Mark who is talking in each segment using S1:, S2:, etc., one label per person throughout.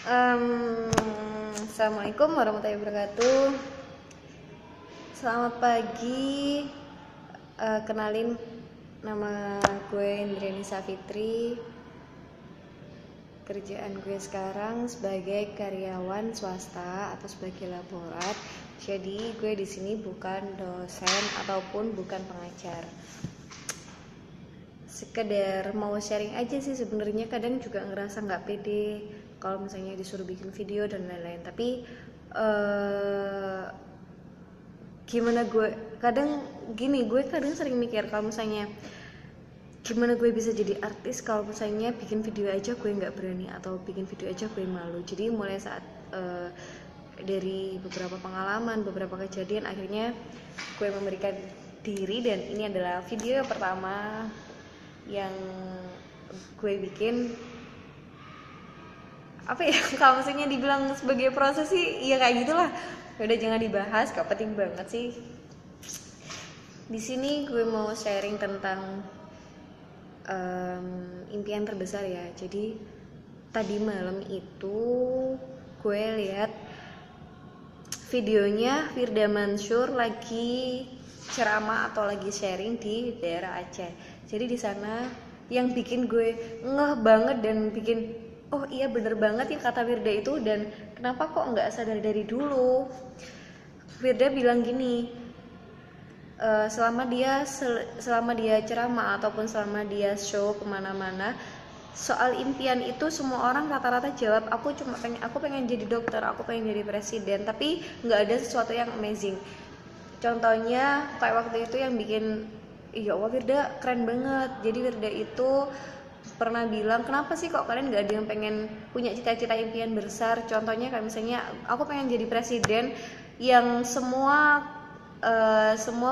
S1: Em, Assalamualaikum warahmatullahi wabarakatuh. Selamat pagi. Kenalin, nama gue Indriani Safitri. Kerjaan gue sekarang sebagai karyawan swasta atau sebagai laborat. Jadi gue di sini bukan dosen ataupun bukan pengajar. Sekedar mau sharing aja sih sebenarnya. Kadang juga ngerasa nggak pede kalau misalnya disuruh bikin video dan lain-lain, tapi gimana gue kadang sering mikir kalau misalnya gimana gue bisa jadi artis kalau misalnya bikin video aja gue nggak berani atau bikin video aja gue malu. Jadi mulai saat dari beberapa pengalaman, beberapa kejadian, akhirnya gue memberikan diri, dan ini adalah video yang pertama yang gue bikin. Apa ya, kalau misalnya dibilang sebagai proses sih ya kayak gitulah. Udah, jangan dibahas, gak penting banget sih. Di sini gue mau sharing tentang impian terbesar ya. Jadi tadi malam itu gue lihat videonya Firda Mansur lagi ceramah atau lagi sharing di daerah Aceh. Jadi di sana yang bikin gue ngeh banget dan bikin oh iya bener banget ya kata Firda itu, dan kenapa kok nggak sadar dari dulu. Firda bilang gini, selama dia ceramah ataupun selama dia show kemana-mana, soal impian itu semua orang rata-rata jawab aku pengen jadi dokter, aku pengen jadi presiden, tapi nggak ada sesuatu yang amazing. Contohnya kayak waktu itu yang bikin iya Allah, Firda keren banget. Jadi Firda itu pernah bilang, kenapa sih kok kalian gak ada yang pengen punya cita-cita impian besar. Contohnya kayak misalnya aku pengen jadi presiden yang semua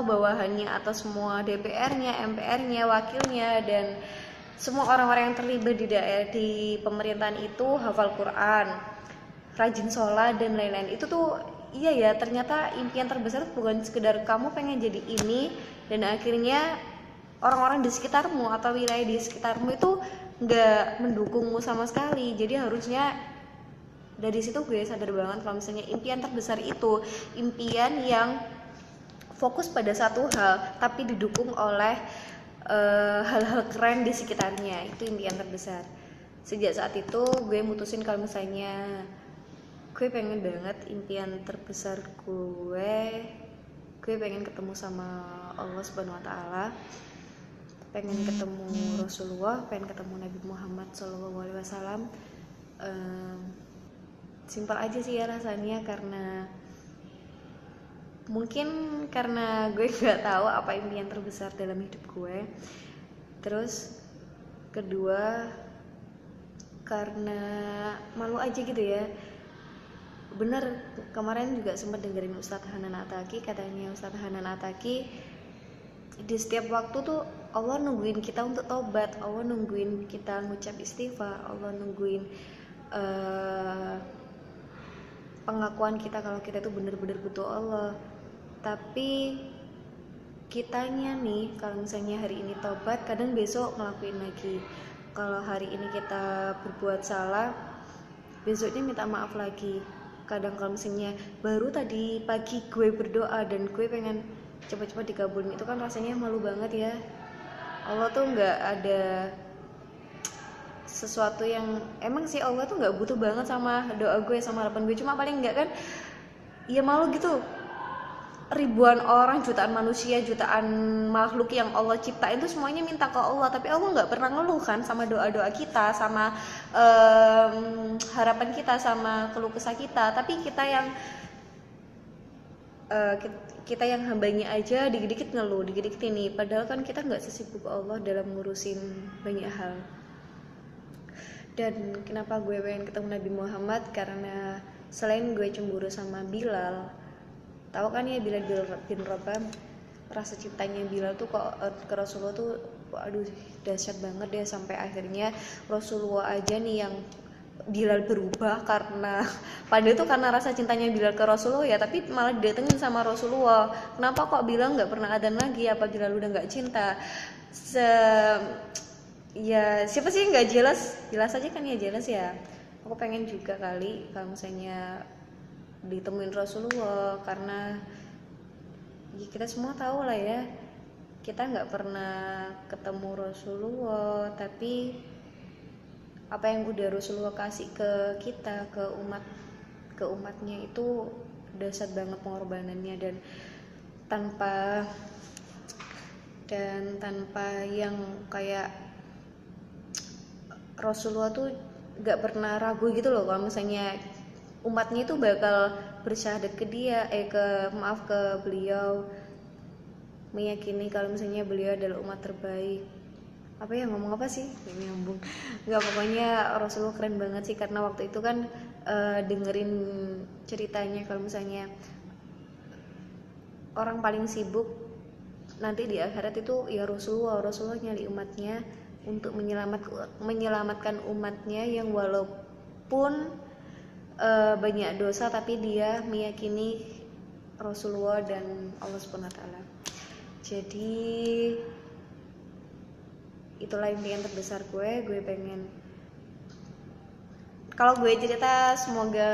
S1: bawahannya atau semua DPR-nya, MPR-nya, wakilnya, dan semua orang-orang yang terlibat di pemerintahan itu hafal Quran, rajin sholat dan lain-lain. Itu tuh iya ya, ternyata impian terbesar bukan sekedar kamu pengen jadi ini dan akhirnya orang-orang di sekitarmu atau wilayah di sekitarmu itu nggak mendukungmu sama sekali. Jadi harusnya dari situ gue sadar banget kalau misalnya impian terbesar itu impian yang fokus pada satu hal tapi didukung oleh hal-hal keren di sekitarnya. Itu impian terbesar. Sejak saat itu gue mutusin kalau misalnya gue pengen banget, impian terbesar gue pengen ketemu sama Allah Subhanahu Wa Taala, pengen ketemu Rasulullah, pengen ketemu Nabi Muhammad SAW. Simpel aja sih ya rasanya, karena mungkin karena gue nggak tahu apa impian terbesar dalam hidup gue. Terus kedua, karena malu aja gitu ya. Bener, kemarin juga sempat dengerin Ustadz Hanan Ataki. Katanya Ustadz Hanan Ataki, di setiap waktu tuh Allah nungguin kita untuk tobat, Allah nungguin kita ngucap istighfar, Allah nungguin pengakuan kita kalau kita tuh bener-bener butuh Allah. Tapi kitanya nih, kalau misalnya hari ini tobat, kadang besok ngelakuin lagi. Kalau hari ini kita berbuat salah, besoknya minta maaf lagi. Kadang kalau misalnya baru tadi pagi gue berdoa dan gue pengen cepat-cepat dikabulin, itu kan rasanya malu banget ya. Allah tuh nggak ada sesuatu yang emang sih Allah tuh nggak butuh banget sama doa gue, sama harapan gue. Cuma paling nggak kan ya malu gitu. Ribuan orang, jutaan manusia, jutaan makhluk yang Allah ciptain itu semuanya minta ke Allah, tapi Allah nggak pernah ngeluh kan sama doa-doa kita, sama harapan kita, sama keluh kesah kita. Tapi kita yang hambanya aja dikit-dikit ngeluh, dikit-dikit ini, padahal kan kita nggak sesibuk Allah dalam ngurusin banyak hal. Dan kenapa gue pengen ketemu Nabi Muhammad? Karena selain gue cemburu sama Bilal, tahu kan ya Bilal bin Rabah, rasa cintanya Bilal tuh kok ke Rasulullah tuh aduh dahsyat banget deh, sampai akhirnya Rasulullah aja nih yang Bilal berubah karena padahal itu karena rasa cintanya Bilal ke Rasulullah ya, tapi malah didatengin sama Rasulullah. Kenapa kok Bilal nggak pernah adzan lagi? Apa Bilal udah nggak cinta? Ya siapa sih nggak jelas aja kan ya, jelas ya. aku pengen juga kali kalau misalnya ditemuin Rasulullah, karena ya kita semua tahu lah ya, kita nggak pernah ketemu Rasulullah, tapi apa yang udah Rasulullah kasih ke kita, ke umatnya itu dahsyat banget pengorbanannya. Dan tanpa yang kayak Rasulullah tuh gak pernah ragu gitu loh kalau misalnya umatnya itu bakal bersyahadat ke dia, ke beliau, meyakini kalau misalnya beliau adalah umat terbaik. Apa ya, ngomong apa sih, ini nyambung nggak, pokoknya Rasulullah keren banget sih. Karena waktu itu kan dengerin ceritanya kalau misalnya orang paling sibuk nanti di akhirat itu ya Rasulullah nyari umatnya untuk menyelamatkan umatnya yang walaupun banyak dosa, tapi dia meyakini Rasulullah dan Allah Subhanahu wa taala. Jadi itulah impian terbesar gue pengen, kalau gue cerita semoga